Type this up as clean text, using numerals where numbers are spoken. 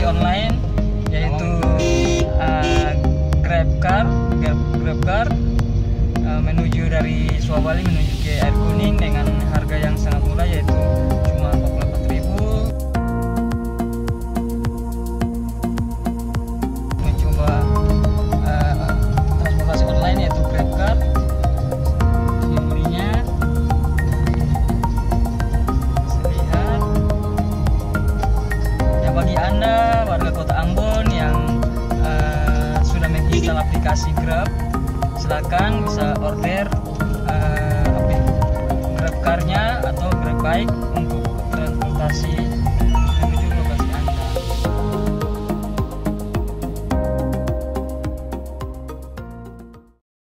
online, yaitu GrabCar menuju dari Suabali menuju ke Air Kuning dengan harga yang sangat murah, yaitu cuma 44.000. Mencoba transportasi online yaitu GrabCar. Memorinya lihat ya, bagi Anda warga Kota Ambon yang sudah menginstal aplikasi Grab, silakan bisa order GrabCar-nya atau GrabBike untuk transportasi